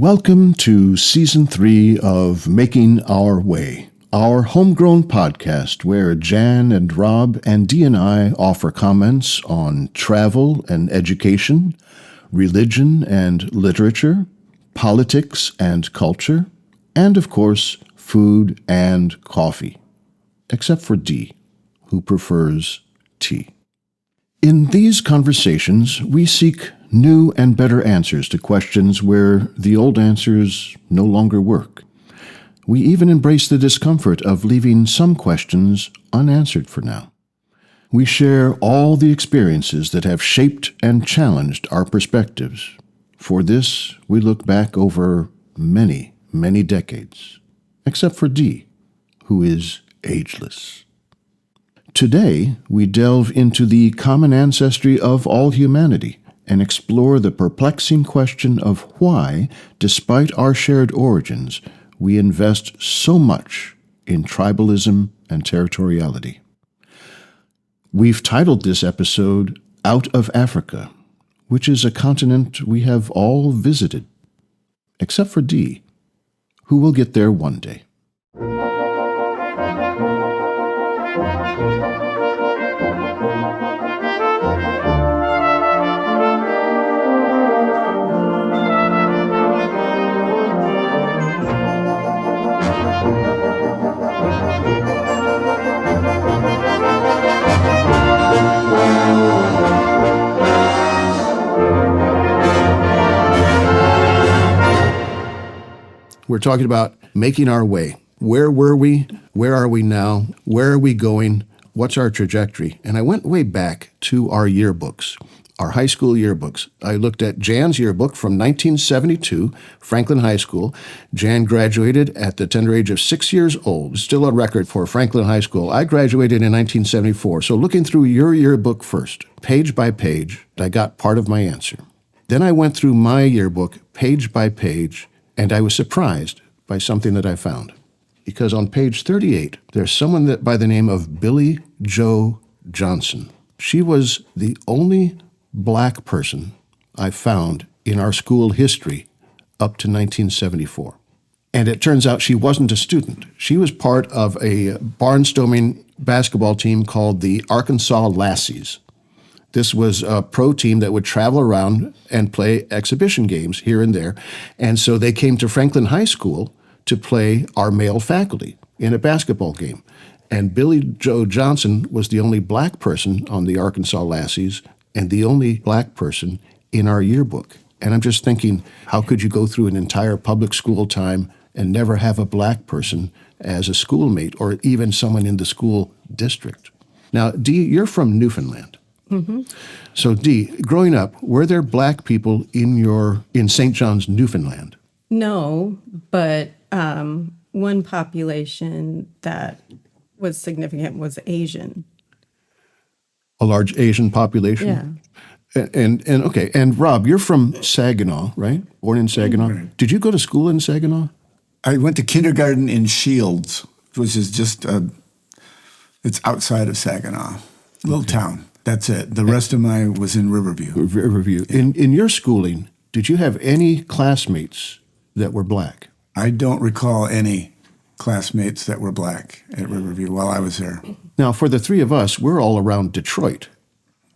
Welcome to Season 3 of Making Our Way, our homegrown podcast where Jan and Rob and Dee and I offer comments on travel and education, religion and literature, politics and culture, and of course, food and coffee, except for Dee, who prefers tea. In these conversations, we seek new and better answers to questions where the old answers no longer work. We even embrace the discomfort of leaving some questions unanswered for now. We share all the experiences that have shaped and challenged our perspectives. For this, we look back over many, many decades, except for Dee, who is ageless. Today, we delve into the common ancestry of all humanity and explore the perplexing question of why, despite our shared origins, we invest so much in tribalism and territoriality. We've titled this episode Out of Africa, which is a continent we have all visited, except for Dee, who will get there one day. We're talking about making our way. Where were we? Where are we now? Where are we going? What's our trajectory? And I went way back to our yearbooks, our high school yearbooks. I looked at Jan's yearbook from 1972, Franklin High School. Jan graduated at the tender age of 6 years old, still a record for Franklin High School. I graduated in 1974. So looking through your yearbook first, page by page, I got part of my answer. Then I went through my yearbook page by page, and I was surprised by something that I found. Because on page 38, there's someone that by the name of Billie Jo Johnson. She was the only black person I found in our school history up to 1974. And it turns out she wasn't a student. She was part of a barnstorming basketball team called the Arkansas Lassies. This was a pro team that would travel around and play exhibition games here and there. And so they came to Franklin High School to play our male faculty in a basketball game. And Billie Jo Johnson was the only black person on the Arkansas Lassies and the only black person in our yearbook. And I'm just thinking, how could you go through an entire public school time and never have a black person as a schoolmate or even someone in the school district? Now, Dee, you're from Newfoundland. Mm-hmm. So, Dee, growing up, were there black people in St. John's, Newfoundland? No, but one population that was significant was Asian. A large Asian population? Yeah. And Rob, you're from Saginaw, right? Born in Saginaw. Right. Did you go to school in Saginaw? I went to kindergarten in Shields, which is just, it's outside of Saginaw, little town. That's it. The rest of mine was in Riverview. Riverview. Yeah. In your schooling, did you have any classmates that were black? I don't recall any classmates that were black at Riverview while I was there. Now, for the three of us, we're all around Detroit.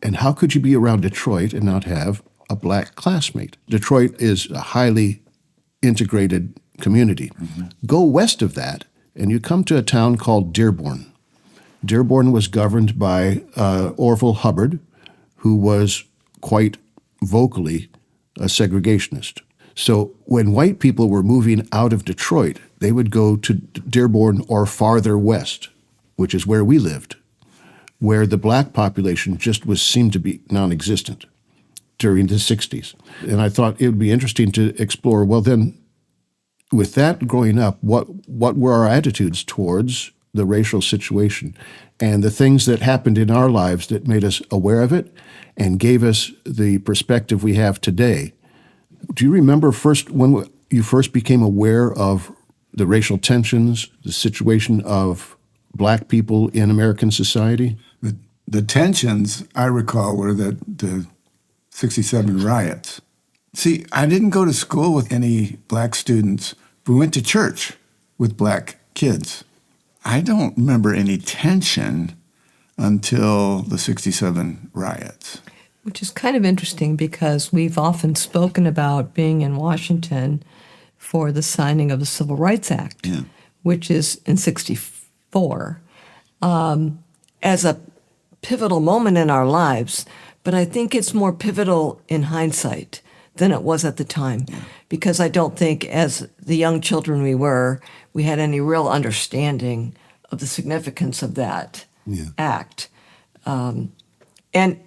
And how could you be around Detroit and not have a black classmate? Detroit is a highly integrated community. Mm-hmm. Go west of that, and you come to a town called Dearborn. Dearborn was governed by Orville Hubbard, who was quite vocally a segregationist. So when white people were moving out of Detroit, they would go to Dearborn or farther west, which is where we lived, where the black population just seemed to be non-existent during the 60s. And I thought it would be interesting to explore, well then, with that growing up, what were our attitudes towards the racial situation and the things that happened in our lives that made us aware of it and gave us the perspective we have today. Do you remember when you first became aware of the racial tensions, the situation of black people in American society? The tensions, I recall, were the 67 riots. See, I didn't go to school with any black students. We went to church with black kids. I don't remember any tension until the 67 riots. Which is kind of interesting because we've often spoken about being in Washington for the signing of the Civil Rights Act, which is in 64, as a pivotal moment in our lives. But I think it's more pivotal in hindsight than it was at the time, because I don't think, as the young children we had any real understanding of the significance of that act. And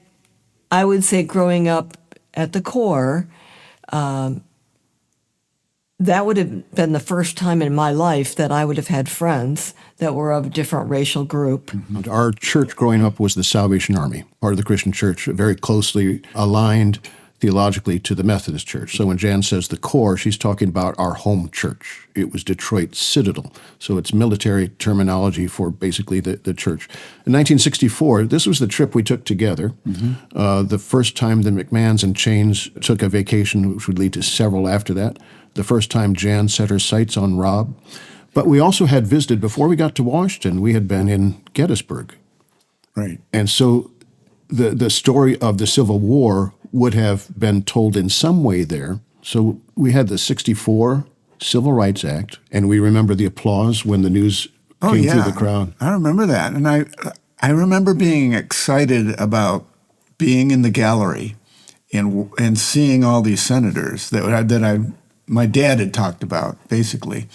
I would say growing up at the core, that would have been the first time in my life that I would have had friends that were of a different racial group. Our church growing up was the Salvation Army, part of the Christian church, very closely aligned theologically to the Methodist Church. So when Jan says the core, she's talking about our home church. It was Detroit Citadel. So it's military terminology for basically the church. In 1964, this was the trip we took together. The first time the McMahons and Chains took a vacation, which would lead to several after that. The first time Jan set her sights on Rob. But we also had visited, before we got to Washington, we had been in Gettysburg. Right. And so the story of the Civil War would have been told in some way there. So we had the 64 Civil Rights Act, and we remember the applause when the news came through the crowd. I remember that. And I remember being excited about being in the gallery and seeing all these senators that my dad had talked about, basically.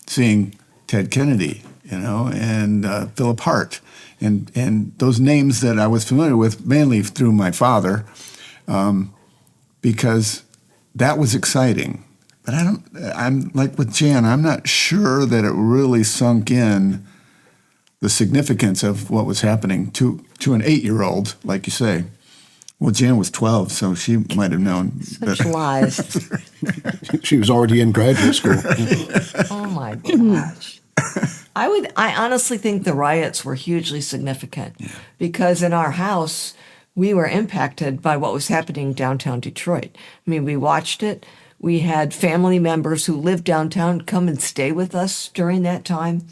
Seeing Ted Kennedy, and Philip Hart, and those names that I was familiar with mainly through my father, because that was exciting. But I'm like with Jan, I'm not sure that it really sunk in the significance of what was happening to an 8-year-old, like you say. Well, Jan was 12, so she might have known. Such lies. She was already in graduate school. Oh my gosh. I honestly think the riots were hugely significant because in our house, we were impacted by what was happening downtown Detroit. I mean, we watched it. We had family members who lived downtown come and stay with us during that time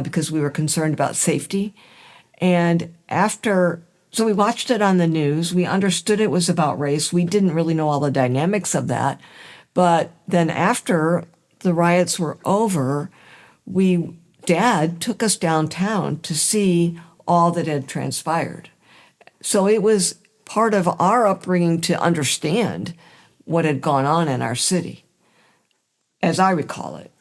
because we were concerned about safety. And so we watched it on the news. We understood it was about race. We didn't really know all the dynamics of that. But then after the riots were over, Dad took us downtown to see all that had transpired. So it was part of our upbringing to understand what had gone on in our city, as I recall it.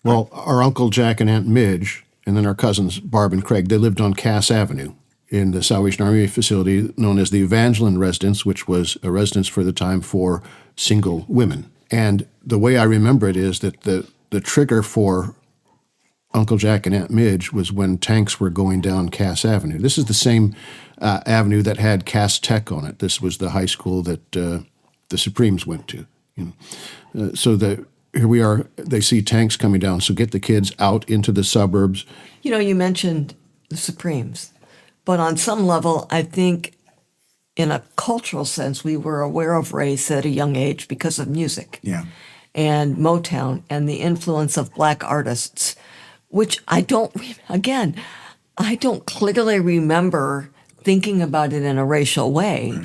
Well, our Uncle Jack and Aunt Midge, and then our cousins Barb and Craig, they lived on Cass Avenue in the Salvation Army facility known as the Evangeline Residence, which was a residence for the time for single women. And the way I remember it is that the trigger for Uncle Jack and Aunt Midge was when tanks were going down Cass Avenue. This is the same avenue that had Cass Tech on it. This was the high school that the Supremes went to. Here we are, they see tanks coming down, so get the kids out into the suburbs. You mentioned the Supremes, but on some level, I think in a cultural sense, we were aware of race at a young age because of music. Yeah. And Motown and the influence of black artists, which I don't clearly remember thinking about it in a racial way,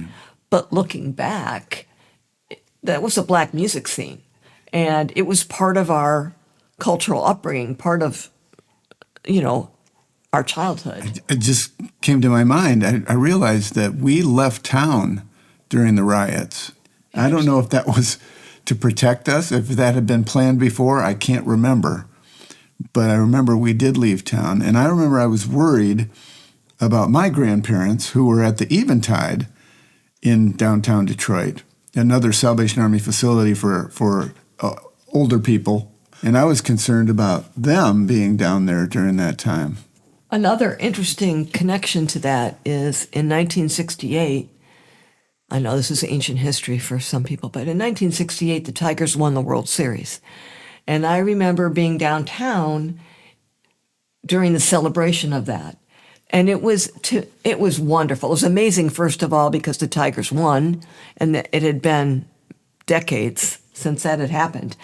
but looking back, that was a black music scene. And it was part of our cultural upbringing, part of, our childhood. It just came to my mind. I realized that we left town during the riots. I don't know if that was to protect us, if that had been planned before. I can't remember. But I remember we did leave town. And I remember I was worried about my grandparents who were at the Eventide in downtown Detroit, another Salvation Army facility for older people. And I was concerned about them being down there during that time. Another interesting connection to that is in 1968, I know this is ancient history for some people, but in 1968, the Tigers won the World Series. And I remember being downtown during the celebration of that. And it was wonderful. It was amazing, first of all, because the Tigers won, and it had been decades since that had happened.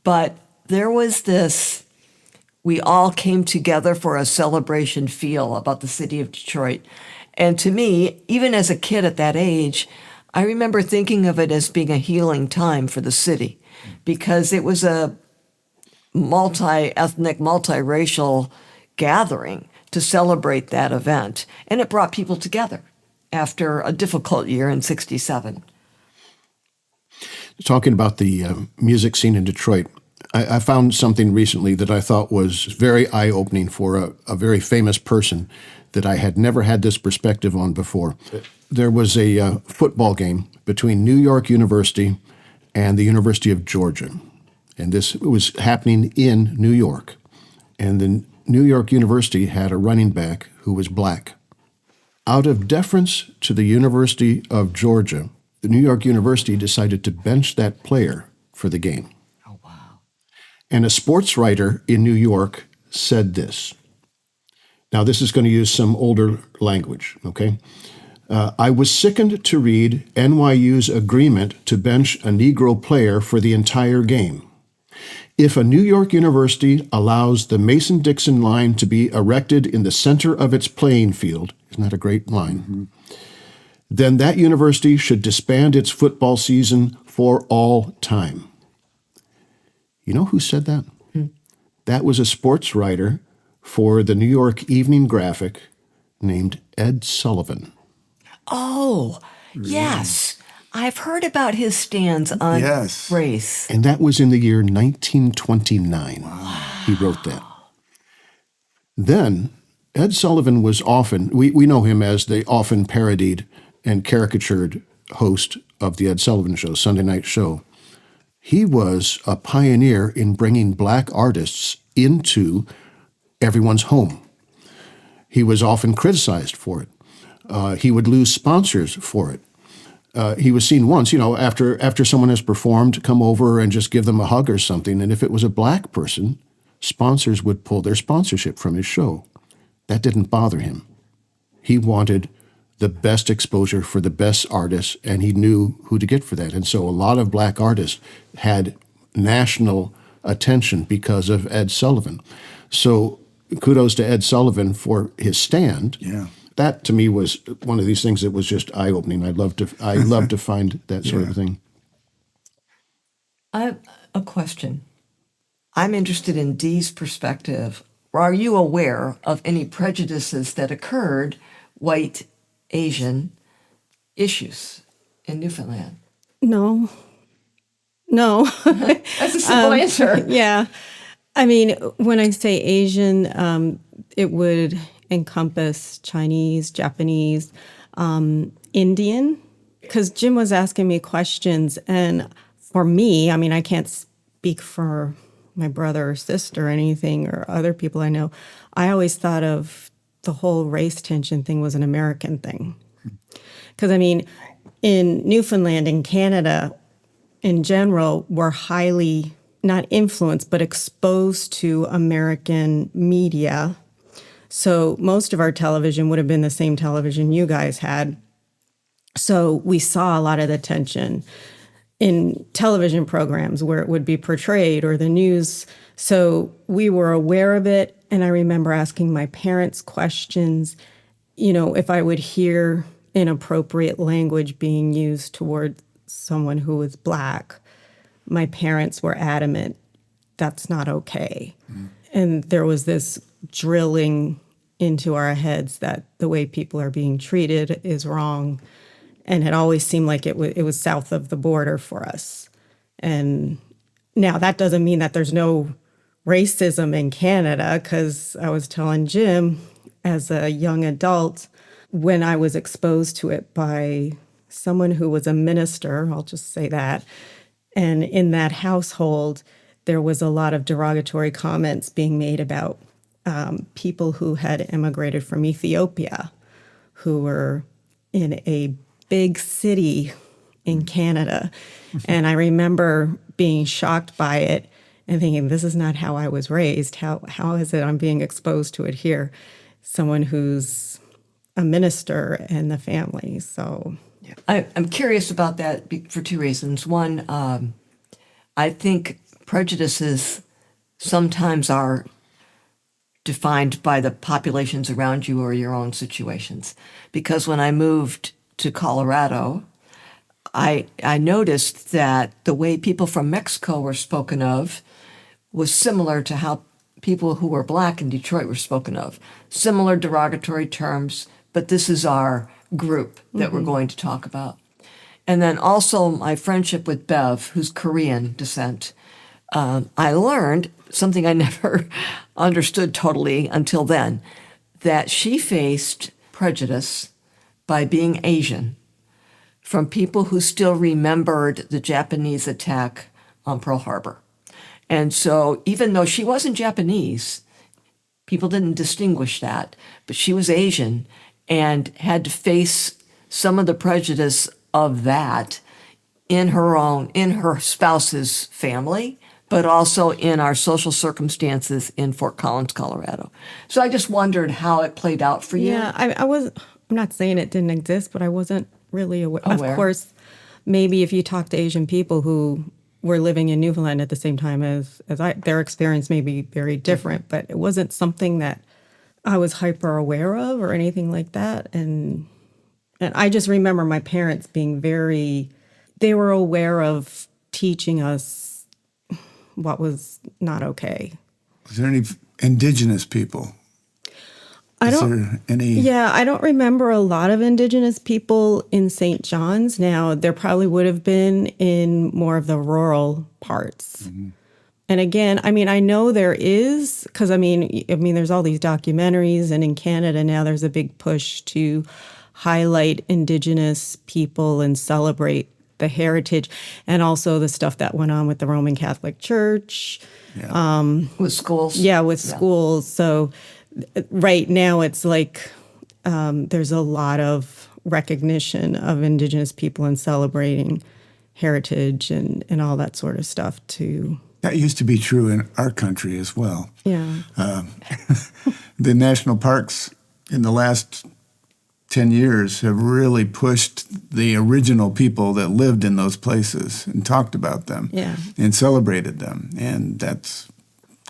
But there was this, we all came together for a celebration feel about the city of Detroit. And to me, even as a kid at that age, I remember thinking of it as being a healing time for the city, because it was a multi-ethnic, multiracial gathering to celebrate that event. And it brought people together after a difficult year in '67. Talking about the music scene in Detroit, I found something recently that I thought was very eye-opening for a very famous person that I had never had this perspective on before. There was a football game between New York University and the University of Georgia. And this was happening in New York. And the New York University had a running back who was black. Out of deference to the University of Georgia, the New York University decided to bench that player for the game. Oh, wow. And a sports writer in New York said this. Now, this is going to use some older language, okay? I was sickened to read NYU's agreement to bench a Negro player for the entire game. If a New York university allows the Mason-Dixon line to be erected in the center of its playing field, isn't that a great line? Mm-hmm. Then that university should disband its football season for all time. You know who said that? That was a sports writer for the New York Evening Graphic named Ed Sullivan. Oh, yes. I've heard about his stands on race. And that was in the year 1929. Wow. He wrote that. Then Ed Sullivan was often, we know him as the often parodied and caricatured host of the Ed Sullivan Show, Sunday night show. He was a pioneer in bringing black artists into everyone's home. He was often criticized for it. He would lose sponsors for it. He was seen once, after someone has performed, come over and just give them a hug or something. And if it was a black person, sponsors would pull their sponsorship from his show. That didn't bother him. He wanted the best exposure for the best artists, and he knew who to get for that. And so a lot of black artists had national attention because of Ed Sullivan. So kudos to Ed Sullivan for his stand. Yeah. That to me was one of these things that was just eye-opening. I love to find that sort of thing. I have a question. I'm interested in Dee's perspective. Are you aware of any prejudices that occurred, white, Asian issues in Newfoundland? No. That's a simple answer. Yeah. I mean, when I say Asian, it would encompass Chinese, Japanese, Indian, because Jim was asking me questions. And for me, I mean, I can't speak for my brother or sister or anything or other people I know. I always thought of the whole race tension thing was an American thing. Because, I mean, in Newfoundland and Canada, in general, we're highly not influenced, but exposed to American media. So most of our television would have been the same television you guys had. So we saw a lot of the tension in television programs where it would be portrayed or the news. So we were aware of it. And I remember asking my parents questions, if I would hear inappropriate language being used toward someone who was black. My parents were adamant that's not okay. Mm. And there was this drilling into our heads that the way people are being treated is wrong. And it always seemed like it was south of the border for us. And now that doesn't mean that there's no racism in Canada, because I was telling Jim, as a young adult, when I was exposed to it by someone who was a minister, I'll just say that, and in that household, there was a lot of derogatory comments being made about people who had immigrated from Ethiopia, who were in a big city in Canada. And I remember being shocked by it and thinking, this is not how I was raised. How is it I'm being exposed to it here? someone who's a minister in the family. So I'm curious about that for two reasons. One, I think prejudices sometimes are defined by the populations around you or your own situations. Because when I moved to Colorado, I noticed that the way people from Mexico were spoken of was similar to how people who were black in Detroit were spoken of. Similar derogatory terms, but this is our group that we're going to talk about. And then also my friendship with Bev, who's Korean descent. I learned something I never understood totally until then, that she faced prejudice by being Asian from people who still remembered the Japanese attack on Pearl Harbor. And so even though she wasn't Japanese, people didn't distinguish that, but she was Asian and had to face some of the prejudice of that in her spouse's family, but also in our social circumstances in Fort Collins, Colorado. So I just wondered how it played out for you. yeah, I'm not saying it didn't exist, but I wasn't really aware. Of course, maybe if you talk to Asian people who were living in Newfoundland at the same time as I, their experience may be very different, but it wasn't something that I was hyper aware of or anything like that. And I just remember my parents being they were aware of teaching us what was not okay. Was there any indigenous people? I don't remember a lot of indigenous people in St. John's. Now, there probably would have been in more of the rural parts. Mm-hmm. And again, I mean, I know there is, because I mean, there's all these documentaries, and in Canada now there's a big push to highlight indigenous people and celebrate the heritage, and also the stuff that went on with the Roman Catholic Church. Yeah. With schools. Yeah, with schools. So right now it's like there's a lot of recognition of indigenous people and celebrating heritage and all that sort of stuff too. That used to be true in our country as well. Yeah. The national parks in the last 10 years have really pushed the original people that lived in those places and talked about them and celebrated them. And that's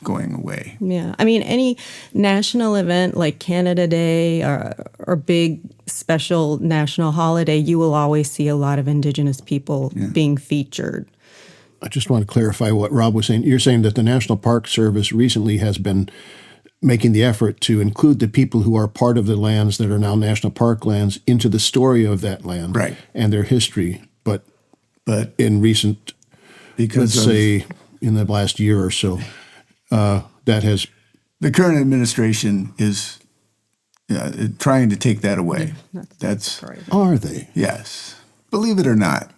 going away. Yeah. I mean, any national event like Canada Day or big special national holiday, you will always see a lot of indigenous people being featured. I just want to clarify what Rob was saying. You're saying that the National Park Service recently has been making the effort to include the people who are part of the lands that are now national park lands into the story of that land and their history. But in recent, let's say in the last year or so, that has... The current administration is trying to take that away. That's Are they? Yes. Believe it or not.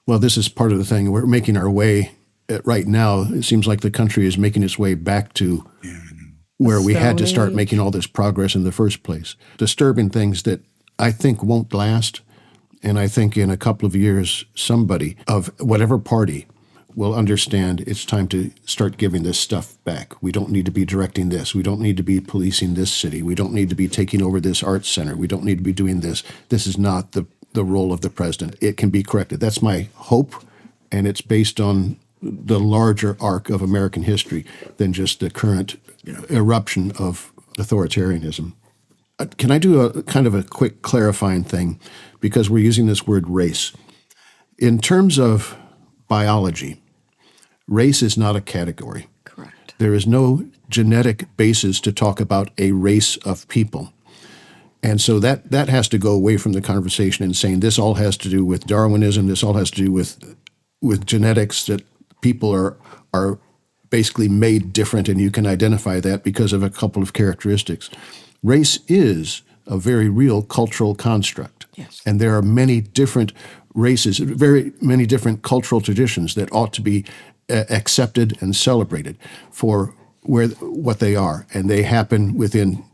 Well, this is part of the thing. We're making our way right now. It seems like the country is making its way back to where we had to start making all this progress in the first place. Disturbing things that I think won't last. And I think in a couple of years, somebody of whatever party will understand it's time to start giving this stuff back. We don't need to be directing this. We don't need to be policing this city. We don't need to be taking over this arts center. We don't need to be doing this. This is not the role of the president. It can be corrected. That's my hope, and it's based on the larger arc of American history than just the current eruption of authoritarianism. Can I do a kind of a quick clarifying thing, because we're using this word race. In terms of biology, race is not a category. Correct. There is no genetic basis to talk about a race of people. And so that has to go away from the conversation and saying this all has to do with Darwinism, this all has to do with genetics, that people are basically made different and you can identify that because of a couple of characteristics. Race is a very real cultural construct. Yes. And there are many different races, very many different cultural traditions that ought to be accepted and celebrated for what they are. And they happen within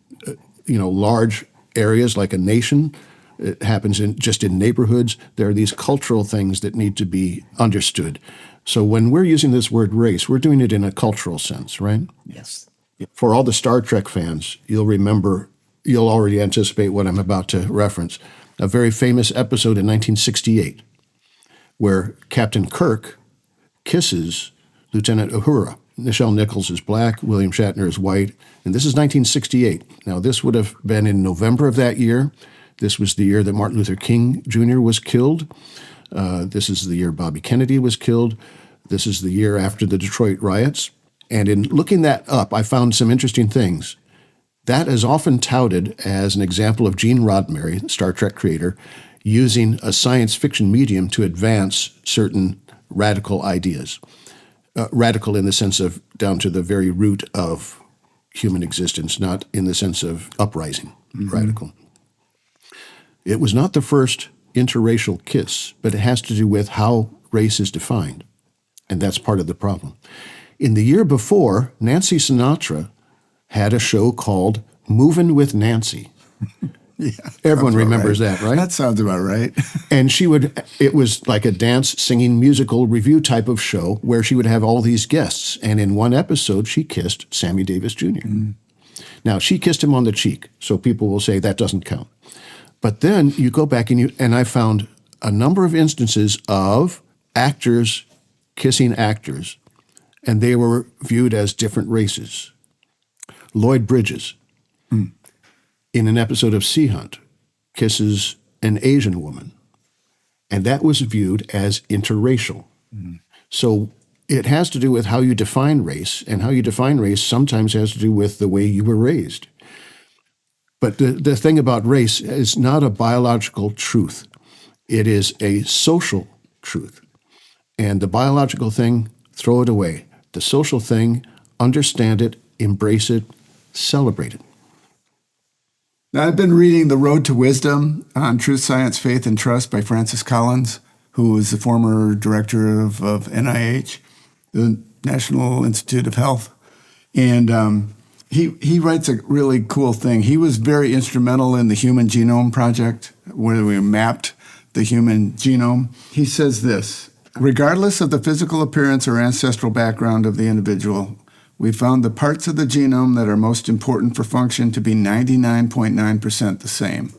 large areas like a nation. It happens just in neighborhoods. There are these cultural things that need to be understood. So when we're using this word race, we're doing it in a cultural sense, right? Yes. For all the Star Trek fans, you'll already anticipate what I'm about to reference. A very famous episode in 1968 where Captain Kirk kisses Lieutenant Uhura. Nichelle Nichols is black, William Shatner is white, and this is 1968. Now, this would have been in November of that year. This was the year that Martin Luther King Jr. was killed. This is the year Bobby Kennedy was killed. This is the year after the Detroit riots. And in looking that up, I found some interesting things. That is often touted as an example of Gene Roddenberry, Star Trek creator, using a science fiction medium to advance certain radical ideas. Radical in the sense of down to the very root of human existence, not in the sense of uprising, radical. It was not the first interracial kiss, but it has to do with how race is defined, and that's part of the problem. In the year before, Nancy Sinatra had a show called Movin' with Nancy. Yeah, everyone remembers that, right? That sounds about right. And it was like a dance, singing, musical review type of show where she would have all these guests. And in one episode, she kissed Sammy Davis Jr. Now, she kissed him on the cheek, so people will say that doesn't count. But then you go back and I found a number of instances of actors kissing actors, and they were viewed as different races. Lloyd Bridges, in an episode of Sea Hunt, kisses an Asian woman, and that was viewed as interracial. So it has to do with how you define race, and how you define race sometimes has to do with the way you were raised. But the thing about race is not a biological truth. It is a social truth. And the biological thing, throw it away. The social thing, understand it, embrace it, celebrate it. Now, I've been reading The Road to Wisdom on Truth, Science, Faith, and Trust by Francis Collins, who was the former director of NIH, the National Institute of Health. And he writes a really cool thing. He was very instrumental in the Human Genome Project, where we mapped the human genome. He says this: regardless of the physical appearance or ancestral background of the individual, we found the parts of the genome that are most important for function to be 99.9% the same.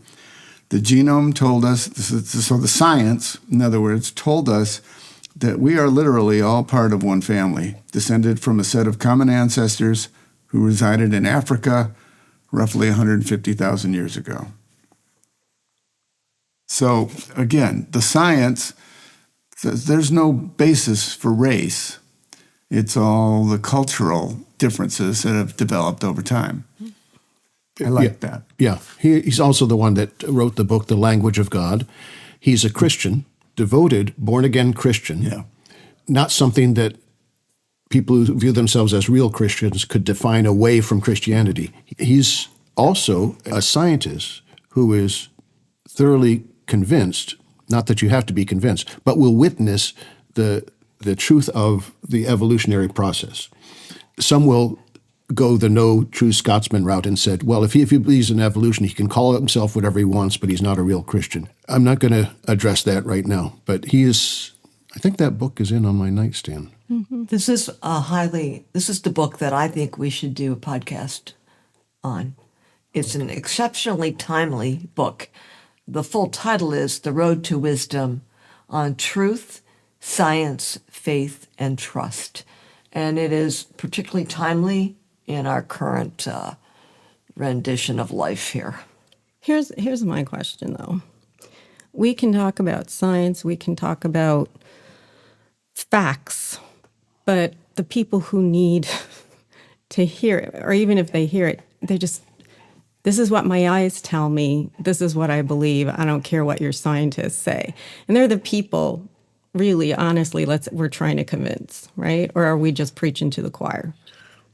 The genome told us, so the science, in other words, told us that we are literally all part of one family, descended from a set of common ancestors who resided in Africa roughly 150,000 years ago. So again, the science says there's no basis for race. It's all the cultural differences that have developed over time. I like that. Yeah. He's also the one that wrote the book, The Language of God. He's a Christian, devoted, born-again Christian. Yeah. Not something that people who view themselves as real Christians could define away from Christianity. He's also a scientist who is thoroughly convinced, not that you have to be convinced, but will witness the truth of the evolutionary process. Some will go the no true Scotsman route and said, well, if he believes in evolution, he can call himself whatever he wants, but he's not a real Christian. I'm not going to address that right now, but I think that book is on my nightstand. Mm-hmm. This is the book that I think we should do a podcast on. It's an exceptionally timely book. The full title is The Road to Wisdom on Truth, Science, Faith, and Trust. And it is particularly timely in our current rendition of life here. Here's my question, though. We can talk about science, we can talk about facts, but the people who need to hear it, or even if they hear it, this is what my eyes tell me, this is what I believe, I don't care what your scientists say. And they're the people, really, honestly, we're trying to convince, right? Or are we just preaching to the choir?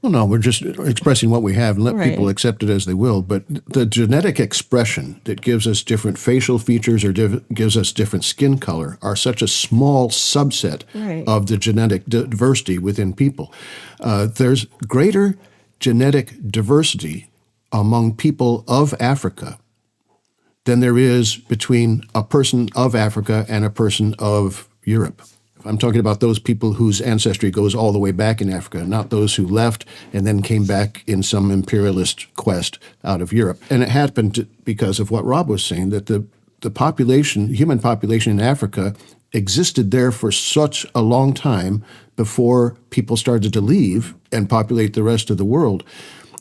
Well, no, we're just expressing what we have and let people accept it as they will. But the genetic expression that gives us different facial features or gives us different skin color are such a small subset of the genetic diversity within people. There's greater genetic diversity among people of Africa than there is between a person of Africa and a person of Europe. I'm talking about those people whose ancestry goes all the way back in Africa, not those who left and then came back in some imperialist quest out of Europe. And it happened because of what Rob was saying, that the human population in Africa existed there for such a long time before people started to leave and populate the rest of the world,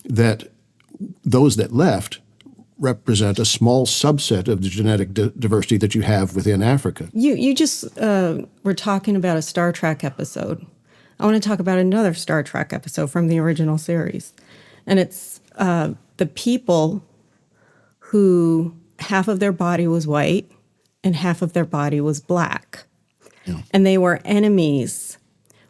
that those that left represent a small subset of the genetic diversity that you have within Africa. You just were talking about a Star Trek episode. I want to talk about another Star Trek episode from the original series. And it's the people who half of their body was white and half of their body was black. Yeah. And they were enemies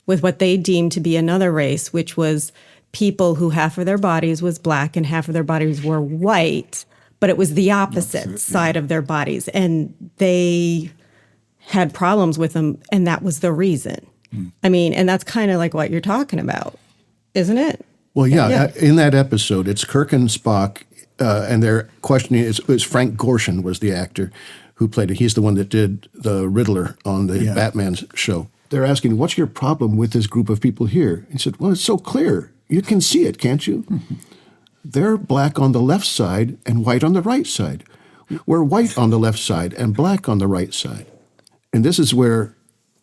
with what they deemed to be another race, which was people who half of their bodies was black and half of their bodies were white, but it was the opposite side of their bodies. And they had problems with them, and that was the reason. I mean, and that's kind of like what you're talking about, isn't it? Well, yeah. In that episode, it's Kirk and Spock, and they're questioning, it was Frank Gorshin was the actor who played it. He's the one that did the Riddler on the Batman show. They're asking, what's your problem with this group of people here? He said, well, it's so clear. You can see it, can't you? They're black on the left side and white on the right side. We're white on the left side and black on the right side. And this is where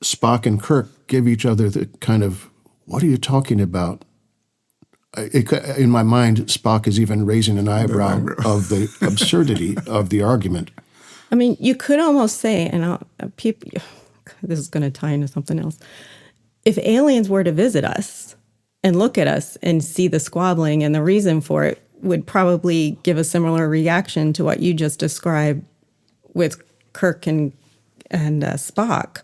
Spock and Kirk give each other the kind of, what are you talking about? In my mind, Spock is even raising an eyebrow of the absurdity of the argument. I mean, you could almost say, and people, this is going to tie into something else. If aliens were to visit us and look at us and see the squabbling, and the reason for it would probably give a similar reaction to what you just described with Kirk and Spock.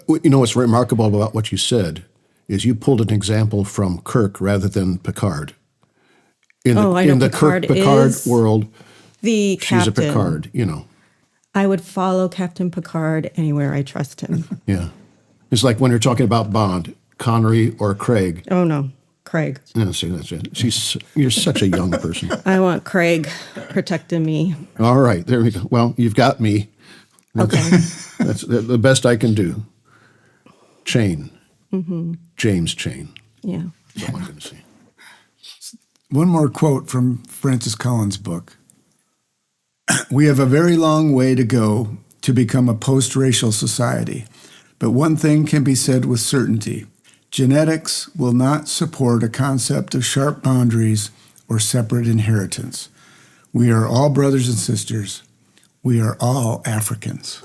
You know what's remarkable about what you said is you pulled an example from Kirk rather than Picard. In the Kirk-Picard world, she's a Picard, you know. I would follow Captain Picard anywhere I trust him. Yeah. It's like when you're talking about Bond, Connery or Craig. Oh, no. Craig. No, see, that's it. You're such a young person. I want Craig protecting me. All right. There we go. Well, you've got me. Okay. That's the best I can do. Chain. Mm-hmm. James Chain. Yeah. That's all I'm going to say. One more quote from Francis Collins' book. We have a very long way to go to become a post-racial society, but one thing can be said with certainty. Genetics will not support a concept of sharp boundaries or separate inheritance. We are all brothers and sisters. We are all Africans.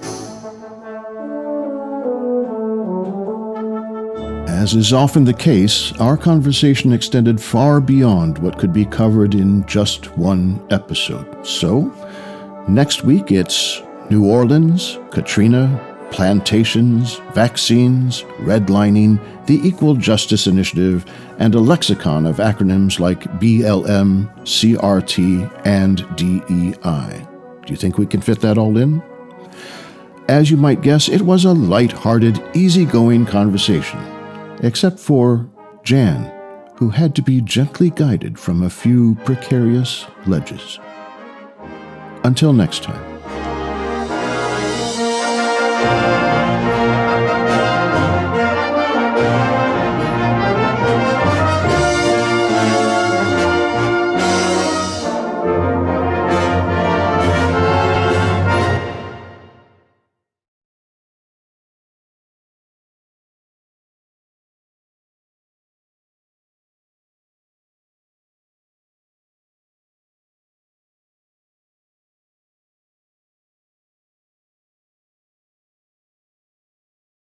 As is often the case, our conversation extended far beyond what could be covered in just one episode. So, next week it's New Orleans, Katrina, plantations, vaccines, redlining, the Equal Justice Initiative, and a lexicon of acronyms like BLM, CRT, and DEI. Do you think we can fit that all in? As you might guess, it was a light-hearted, easygoing conversation, except for Jan, who had to be gently guided from a few precarious ledges. Until next time.